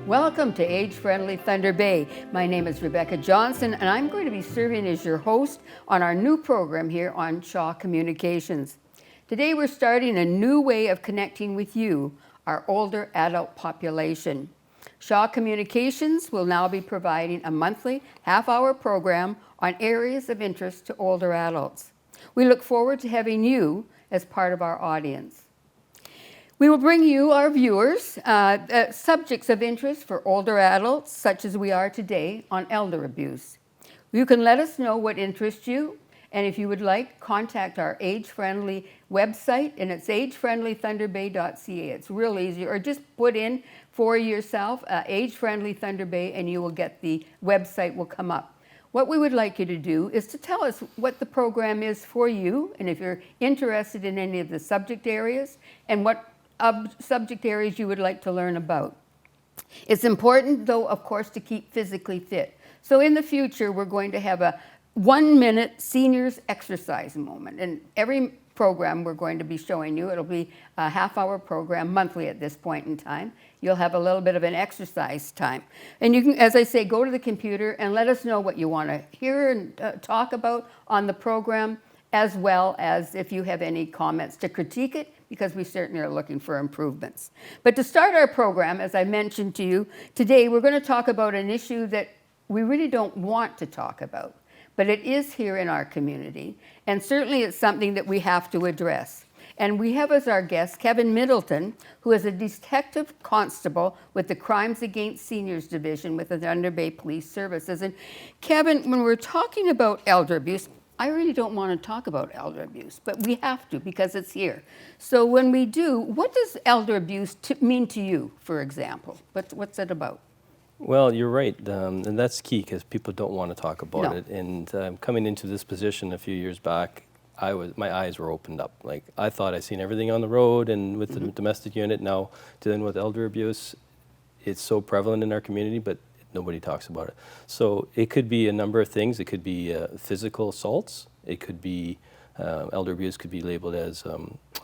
Welcome to Age Friendly Thunder Bay. My name is Rebecca Johnson, and I'm going to be serving as your host on our new program here on Shaw Communications. Today we're starting a new way of connecting with you, our older adult population. Shaw Communications will now be providing a monthly half-hour program on areas of interest to older adults. We look forward to having you as part of our audience. We will bring you, our viewers, subjects of interest for older adults, such as we are today on elder abuse. You can let us know what interests you, and if you would like, contact our age-friendly website, and it's agefriendlythunderbay.ca. It's real easy, or just put in for yourself Age-Friendly Thunder Bay, and you will get the website will come up. What we would like you to do is to tell us what the program is for you, and if you're interested in any of the subject areas, and what subject areas you would like to learn about. It's important, though, of course, to keep physically fit. So in the future, we're going to have a 1-minute seniors exercise moment. And every program we're going to be showing you, it'll be a half-hour program monthly at this point in time. You'll have a little bit of an exercise time. And you can, as I say, go to the computer and let us know what you want to hear and talk about on the program, as well as if you have any comments to critique it, because we certainly are looking for improvements. But to start our program, as I mentioned to you, today we're going to talk about an issue that we really don't want to talk about, but it is here in our community, and certainly it's something that we have to address. And we have as our guest Kevin Middleton, who is a detective constable with the Crimes Against Seniors Division with the Thunder Bay Police Services. And Kevin, when we're talking about elder abuse, I really don't want to talk about elder abuse, but we have to because it's here. So when we do, what does elder abuse mean to you, for example? What's it about? Well, you're right, and that's key because people don't want to talk about it. And coming into this position a few years back, my eyes were opened up. Like, I thought I'd seen everything on the road and with the domestic unit. Now dealing with elder abuse, it's so prevalent in our community, but nobody talks about it. So it could be a number of things. It could be physical assaults. It could be elder abuse could be labeled as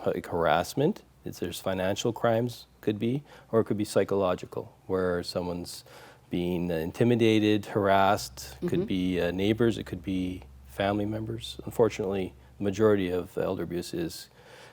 like harassment. There's financial crimes could be, or it could be psychological, where someone's being intimidated, harassed. Could be neighbors. It could be family members. Unfortunately, the majority of elder abuse is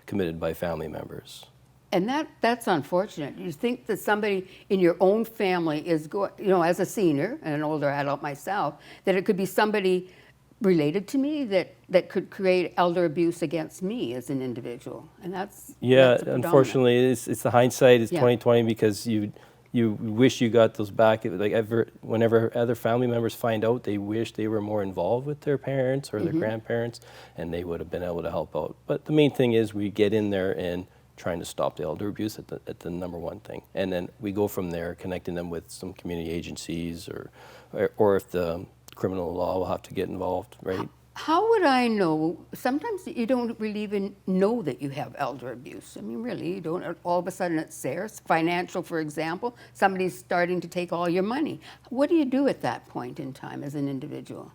committed by family members. And that's unfortunate. You think that somebody in your own family is going, as a senior and an older adult myself, that it could be somebody related to me that could create elder abuse against me as an individual. And that's unfortunately, it's the hindsight. It's 2020 because you wish you got those back. Like whenever other family members find out, they wish they were more involved with their parents or their grandparents, and they would have been able to help out. But the main thing is we get in there and trying to stop the elder abuse at the number one thing. And then we go from there, connecting them with some community agencies or if the criminal law will have to get involved, right? How would I know? Sometimes you don't really even know that you have elder abuse. I mean, really, you don't. All of a sudden it's there. It's financial, for example. Somebody's starting to take all your money. What do you do at that point in time as an individual?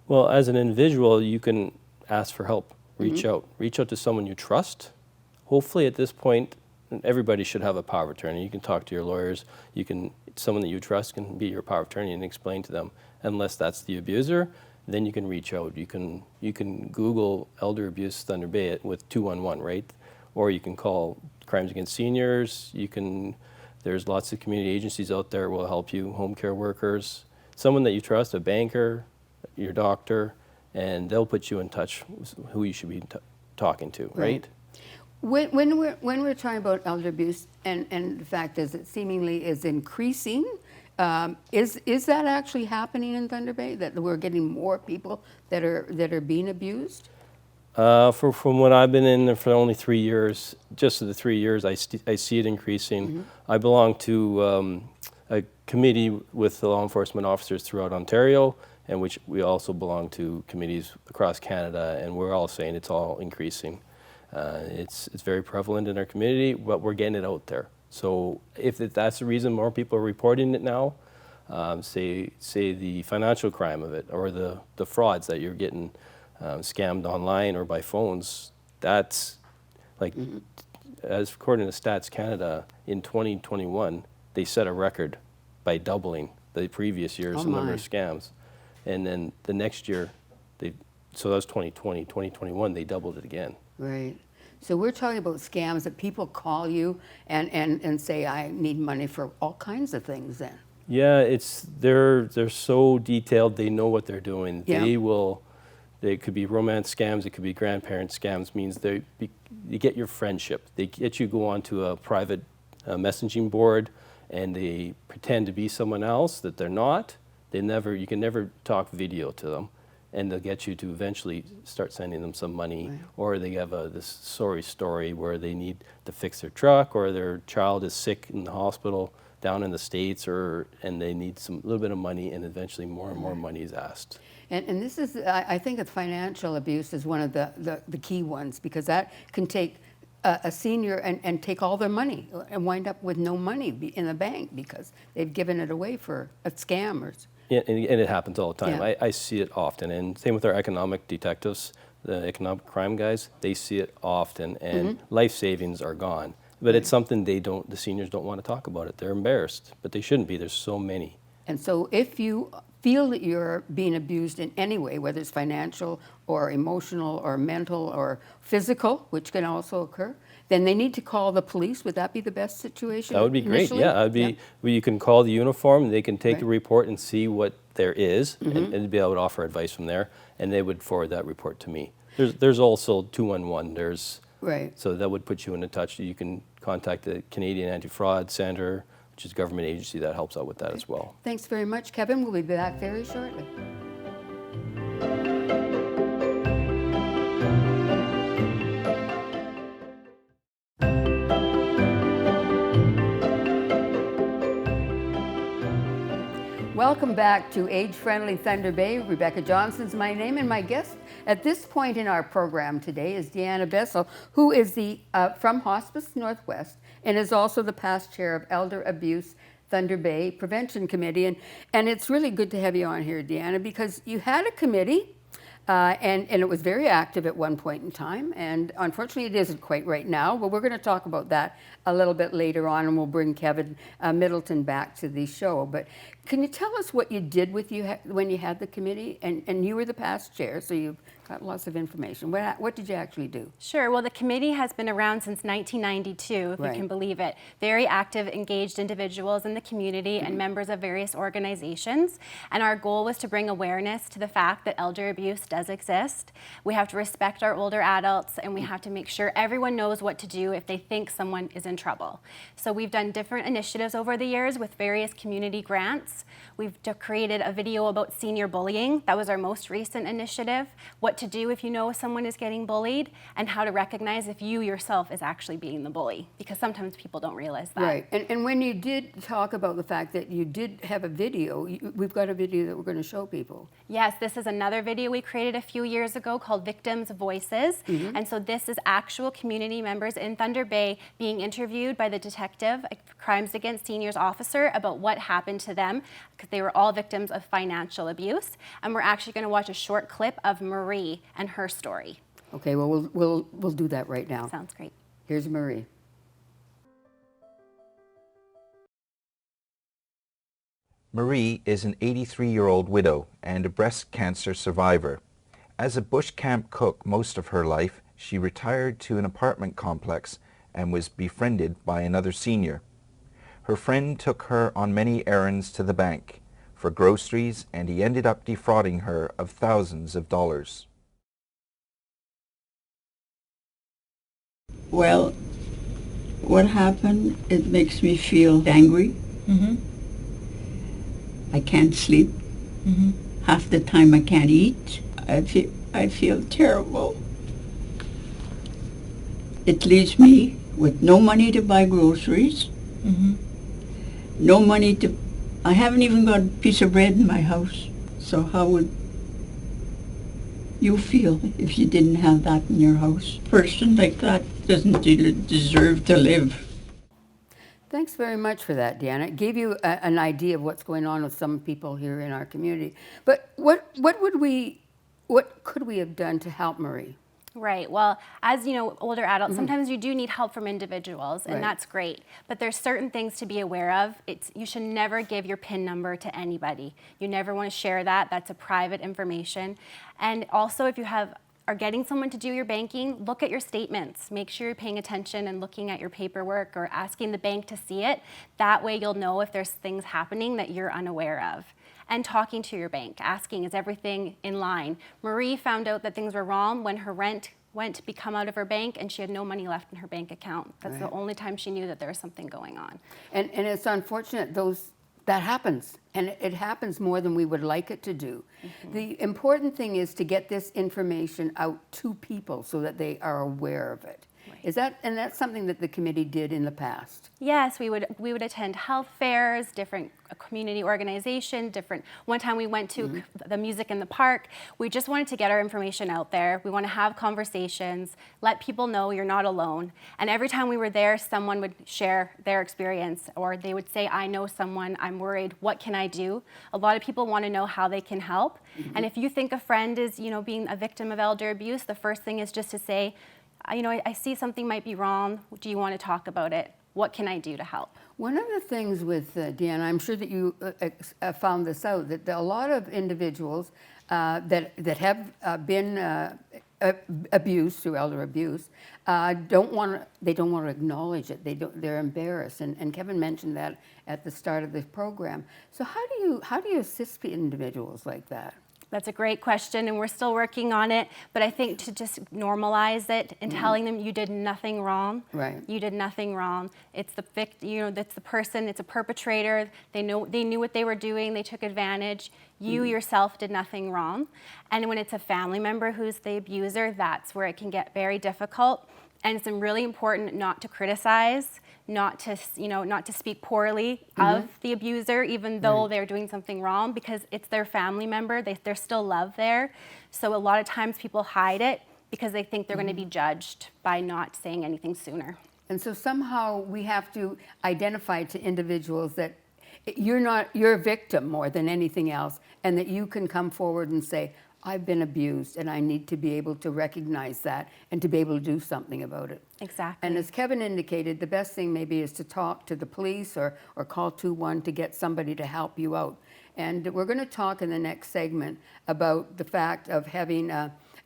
Well, as an individual, you can ask for help. Reach out to someone you trust. Hopefully at this point, everybody should have a power of attorney. You can talk to your lawyers. Someone that you trust can be your power of attorney and explain to them. Unless that's the abuser, then you can reach out. You can Google elder abuse Thunder Bay with 211, right? Or you can call Crimes Against Seniors. There's lots of community agencies out there will help you, home care workers, someone that you trust, a banker, your doctor, and they'll put you in touch with who you should be talking to, right? When we're talking about elder abuse, and the fact is it seemingly is increasing, is that actually happening in Thunder Bay, that we're getting more people that are being abused? From what I've been in there for only 3 years, just the 3 years, I see it increasing. I belong to a committee with the law enforcement officers throughout Ontario, and which we also belong to committees across Canada, and we're all saying it's all increasing. It's very prevalent in our community, but we're getting it out there. So if that's the reason more people are reporting it now, say the financial crime of it or the frauds that you're getting scammed online or by phones, that's like, as according to Stats Canada, in 2021, they set a record by doubling the previous year's Oh, number my. of scams. And then the next year, so that was 2020, 2021, they doubled it again. Right. So we're talking about scams that people call you and say, I need money for all kinds of things then. Yeah, they're so detailed. They know what they're doing. Yeah. They could be romance scams. It could be grandparent scams. Means you get your friendship. They get you go onto a private messaging board, and they pretend to be someone else that they're not. You can never talk video to them, and they'll get you to eventually start sending them some money, Right. or they have this sorry story where they need to fix their truck, or their child is sick in the hospital down in the States, and they need a little bit of money, and eventually more and more money is asked. And this is, I think that financial abuse is one of the key ones, because that can take a senior and take all their money and wind up with no money in the bank because they've given it away for a scam or. Yeah, and it happens all the time. Yeah. I see it often, and same with our economic detectives, the economic crime guys. They see it often, and life savings are gone. But it's something the seniors don't want to talk about it. They're embarrassed, but they shouldn't be. There's so many. And so if you feel that you're being abused in any way, whether it's financial or emotional or mental or physical, which can also occur, then they need to call the police. Would that be the best situation? That would be great. initially? Yeah, that would be. Well, you can call the uniform. They can take the Right. report and see what there is, and be able to offer advice from there. And they would forward that report to me. There's also 211. Right. So that would put you in touch. You can contact the Canadian Anti-Fraud Center, which is a government agency that helps out with that as well. Thanks very much, Kevin. We'll be back very shortly. Welcome back to Age-Friendly Thunder Bay. Rebecca Johnson's my name, and my guest at this point in our program today is Deanna Bessel, who is from Hospice Northwest and is also the past chair of Elder Abuse Thunder Bay Prevention Committee. And it's really good to have you on here, Deanna, because you had a committee, and it was very active at one point in time, and unfortunately it isn't quite right now, but we're going to talk about that a little bit later on, and we'll bring Kevin Middleton back to the show. But can you tell us what you did when you had the committee? And you were the past chair, so you've got lots of information. What did you actually do? Sure. Well, the committee has been around since 1992, if Right. you can believe it. Very active, engaged individuals in the community and members of various organizations. And our goal was to bring awareness to the fact that elder abuse does exist. We have to respect our older adults, and we have to make sure everyone knows what to do if they think someone is in trouble. So we've done different initiatives over the years with various community grants. We've created a video about senior bullying. That was our most recent initiative. What to do if you know someone is getting bullied, and how to recognize if you yourself is actually being the bully, because sometimes people don't realize that. Right. And when you did talk about the fact that you did have a video, we've got a video that we're going to show people. Yes, this is another video we created a few years ago called Victims' Voices. And so this is actual community members in Thunder Bay being interviewed by the detective, a Crimes Against Seniors officer, about what happened to them, because they were all victims of financial abuse. And we're actually going to watch a short clip of Marie and her story. Okay, well, we'll do that right now. Sounds great. Here's Marie. Marie is an 83-year-old widow and a breast cancer survivor. As a bush camp cook most of her life, she retired to an apartment complex and was befriended by another senior. Her friend took her on many errands to the bank for groceries, and he ended up defrauding her of thousands of dollars. Well, what happened, it makes me feel angry. I can't sleep. Half the time I can't eat. I feel terrible. It leaves me with no money to buy groceries. No money to... I haven't even got a piece of bread in my house. So how would you feel if you didn't have that in your house? A person like that doesn't deserve to live. Thanks very much for that, Deanna. It gave you an idea of what's going on with some people here in our community. But what could we have done to help Marie? Right. Well, as you know, older adults, sometimes you do need help from individuals, and Right. that's great. But there's certain things to be aware of. You should never give your PIN number to anybody. You never want to share that. That's a private information. And also, if you are getting someone to do your banking, look at your statements. Make sure you're paying attention and looking at your paperwork or asking the bank to see it. That way you'll know if there's things happening that you're unaware of. And talking to your bank, asking, is everything in line? Marie found out that things were wrong when her rent went to come out of her bank and she had no money left in her bank account. That's the only time she knew that there was something going on. And it's unfortunate that happens, and it happens more than we would like it to do. The important thing is to get this information out to people so that they are aware of it. And that's something that the committee did in the past. Yes, we would attend health fairs, different community organizations, one time we went to the Music in the Park. We just wanted to get our information out there. We want to have conversations, let people know you're not alone. And every time we were there, someone would share their experience, or they would say, I know someone, I'm worried, what can I do? A lot of people want to know how they can help. And if you think a friend is, being a victim of elder abuse, the first thing is just to say, I see something might be wrong. Do you want to talk about it? What can I do to help? One of the things with Deanna, I'm sure that you found this out, that a lot of individuals that have been abused through elder abuse don't want to acknowledge it. They're embarrassed, and Kevin mentioned that at the start of the program. So how do you assist individuals like that? That's a great question, and we're still working on it. But I think to just normalize it and telling them you did nothing wrong. Right. You did nothing wrong. It's the that's the person. It's a perpetrator. They knew what they were doing. They took advantage. You yourself did nothing wrong. And when it's a family member who's the abuser, that's where it can get very difficult. And it's really important not to criticize, not to speak poorly of the abuser, even though they're doing something wrong, because it's their family member. There's still love there. So a lot of times people hide it because they think they're going to be judged by not saying anything sooner. And so somehow we have to identify to individuals that you're a victim more than anything else, and that you can come forward and say, I've been abused, and I need to be able to recognize that and to be able to do something about it. Exactly. And as Kevin indicated, the best thing maybe is to talk to the police or call 2-1 to get somebody to help you out. And we're going to talk in the next segment about the fact of having,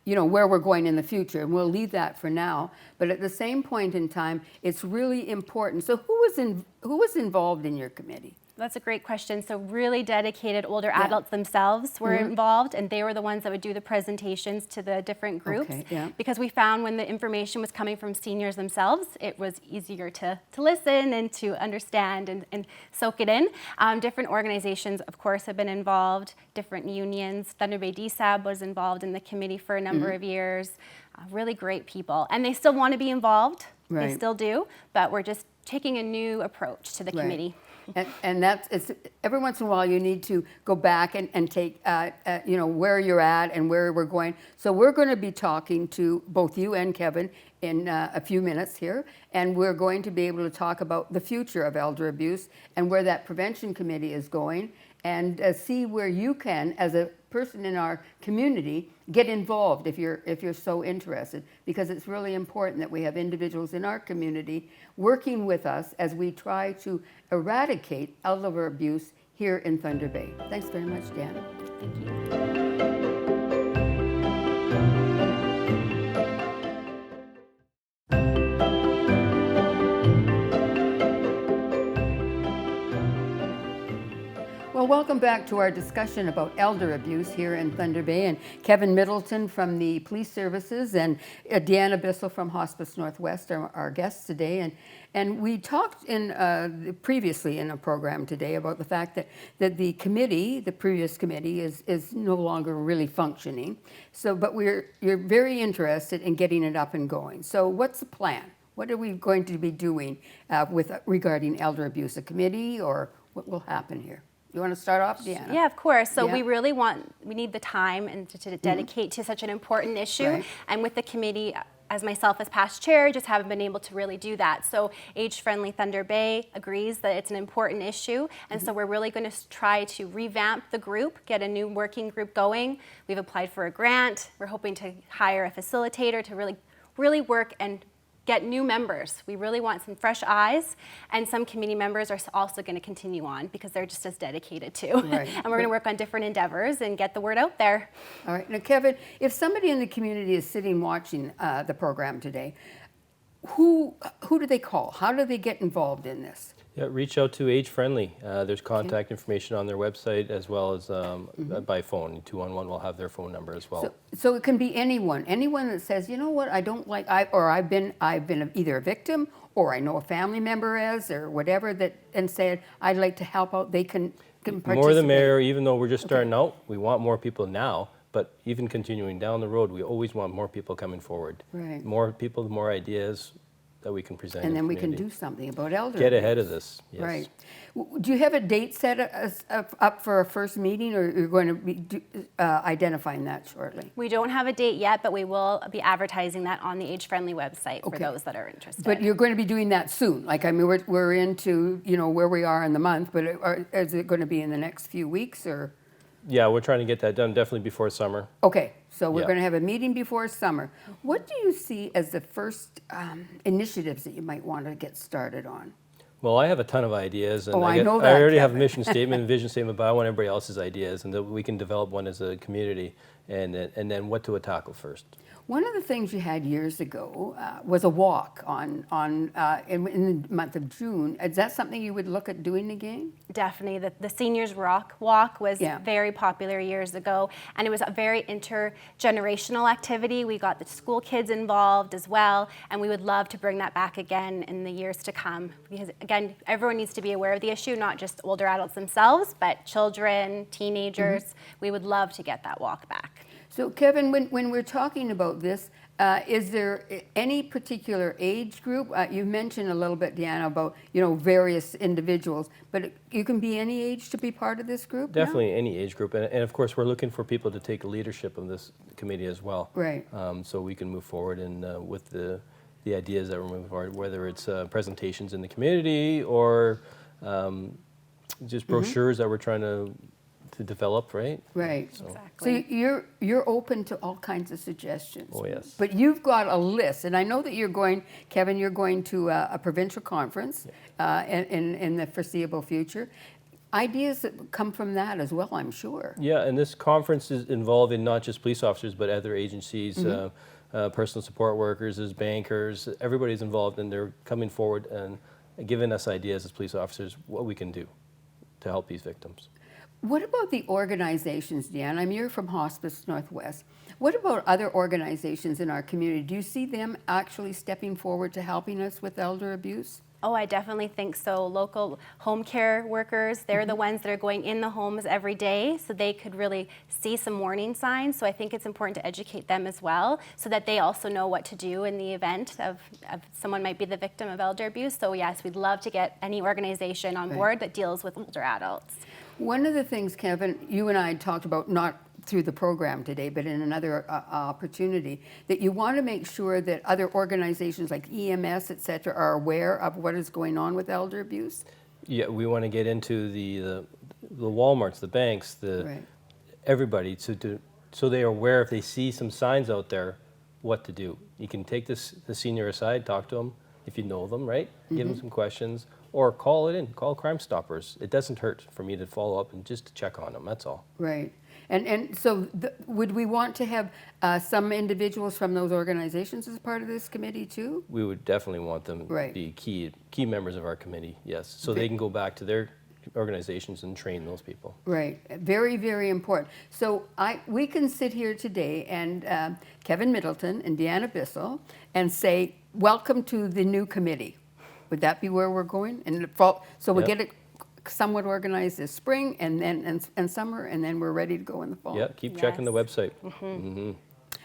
where we're going in the future, and we'll leave that for now. But at the same point in time, it's really important. So who was involved in your committee? That's a great question. So really dedicated older adults themselves were involved, and they were the ones that would do the presentations to the different groups. Because we found when the information was coming from seniors themselves, it was easier to listen and to understand and soak it in. Different organizations, of course, have been involved, different unions. Thunder Bay DSAB was involved in the committee for a number of years. Really great people. And they still want to be involved. They still do, but we're just taking a new approach to the committee. And it's every once in a while you need to go back and take where you're at and where we're going. So we're going to be talking to both you and Kevin in a few minutes here, and we're going to be able to talk about the future of elder abuse and where that prevention committee is going, and see where you can, as a person in our community, get involved if you're so interested, because it's really important that we have individuals in our community working with us as we try to eradicate elder abuse here in Thunder Bay. Thanks very much, Dan. Thank you. Well, welcome back to our discussion about elder abuse here in Thunder Bay. And Kevin Middleton from the Police Services and Deanna Bissell from Hospice Northwest are our guests today. And we talked previously in a program today about the fact that the committee, the previous committee, is no longer really functioning. But you're very interested in getting it up and going. So what's the plan? What are we going to be doing regarding elder abuse? A committee, or what will happen here? You want to start off, Deanna? Yeah, of course. So we need the time and to dedicate to such an important issue. And with the committee, as myself as past chair, just haven't been able to really do that. So Age-Friendly Thunder Bay agrees that it's an important issue, and so we're really going to try to revamp the group, get a new working group going. We've applied for a grant. We're hoping to hire a facilitator to really work and get new members. We really want some fresh eyes, and some committee members are also going to continue on because they're just as dedicated too. Right. And we're going to work on different endeavors and get the word out there. All right. Now, Kevin, if somebody in the community is sitting watching the program today, who do they call? How do they get involved in this? Yeah, reach out to Age Friendly. There's contact information on their website as well as by phone. 211 will have their phone number as well. So it can be anyone that says, you know what, I don't like, I've been either a victim or I know a family member is or whatever and said I'd like to help out. They can participate. More the merrier. Even though we're just starting out, we want more people now. But even continuing down the road, we always want more people coming forward. Right. More people, more ideas that we can present. And in then the we can community. do something about elder Get ahead abuse. of this. Yes. Right. Do you have a date set up for a first meeting, or you're going to be identifying that shortly? We don't have a date yet, but we will be advertising that on the Age-Friendly website for Okay. those that are interested. But you're going to be doing that soon. Like, I mean, we're into, where we are in the month, but is it going to be in the next few weeks or? Yeah, we're trying to get that done definitely before summer. Okay, so we're Yeah. going to have a meeting before summer. What do you see as the first initiatives that you might want to get started on? Well, I have a ton of ideas, and Oh, I know that, I already have a Kevin. mission statement and vision statement, but I want everybody else's ideas, and that we can develop one as a community, and then what to tackle first. One of the things you had years ago was a walk in the month of June. Is that something you would look at doing again? Definitely. The Seniors Rock Walk was Yeah. very popular years ago, and it was a very intergenerational activity. We got the school kids involved as well, and we would love to bring that back again in the years to come. Because again, everyone needs to be aware of the issue, not just older adults themselves, but children, teenagers. We would love to get that walk back. So, Kevin, when we're talking about this, is there any particular age group? You mentioned a little bit, Deanna, about various individuals, but you can be any age to be part of this group. now? Definitely any age group, and of course we're looking for people to take leadership of this committee as well. Right. So we can move forward with the ideas that we're moving forward, whether it's presentations in the community or just brochures that we're trying to develop, right? Right. Exactly. So you're open to all kinds of suggestions. Oh, yes. But you've got a list, and I know that Kevin, you're going to a provincial conference in the foreseeable future. Ideas that come from that as well, I'm sure. Yeah, and this conference is involving not just police officers, but other agencies, personal support workers, as bankers, everybody's involved, and they're coming forward and giving us ideas as police officers what we can do to help these victims. What about the organizations, Deanne? I mean, you're from Hospice Northwest. What about other organizations in our community? Do you see them actually stepping forward to helping us with elder abuse? Oh, I definitely think so. Local home care workers, they're the ones that are going in the homes every day, so they could really see some warning signs. So I think it's important to educate them as well, so that they also know what to do in the event of someone might be the victim of elder abuse. So yes, we'd love to get any organization on board that deals with older adults. One of the things, Kevin, you and I had talked about, not through the program today, but in another opportunity, that you want to make sure that other organizations like EMS, et cetera, are aware of what is going on with elder abuse. Yeah, we want to get into the Walmarts, the banks, Right. everybody so they are aware if they see some signs out there, what to do. You can take the senior aside, talk to them if you know them, right? Give them some questions, or call it in, call Crime Stoppers. It doesn't hurt for me to follow up and just to check on them, that's all. Right. And so would we want to have some individuals from those organizations as part of this committee too? We would definitely want them Right. to be key members of our committee, yes, so they can go back to their organizations and train those people. Right. Very, very important. So we can sit here today and Kevin Middleton and Deanna Bissell and say, welcome to the new committee. Would that be where we're going? In the fall, so we Yep. get it somewhat organized this spring and then and summer, and then we're ready to go in the fall. Yeah, keep checking the Yes. website.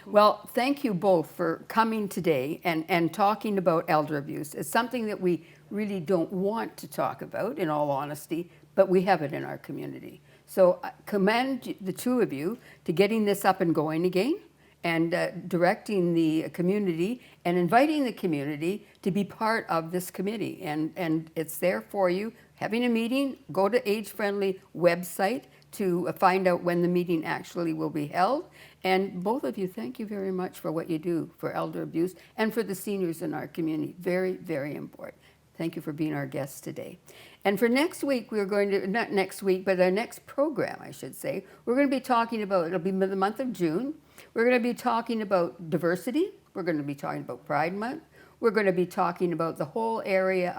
Well, thank you both for coming today and talking about elder abuse. It's something that we really don't want to talk about, in all honesty, but we have it in our community. So I commend the two of you to getting this up and going again and directing the community and inviting the community to be part of this committee. And it's there for you. Having a meeting, go to Age Friendly website to find out when the meeting actually will be held. And both of you, thank you very much for what you do for elder abuse and for the seniors in our community. Very, very important. Thank you for being our guests today. And for next week, we're going to, not next week, but our next program, I should say, we're going to be talking about, it'll be the month of June. We're going to be talking about diversity. We're going to be talking about Pride Month. We're going to be talking about the whole area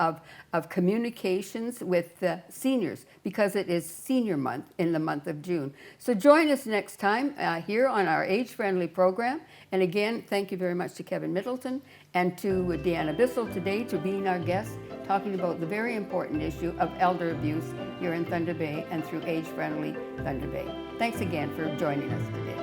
of communications with seniors, because it is Senior Month in the month of June. So join us next time here on our Age Friendly program. And again, thank you very much to Kevin Middleton and to Deanna Bissell today for being our guest, talking about the very important issue of elder abuse here in Thunder Bay and through Age Friendly Thunder Bay. Thanks again for joining us today.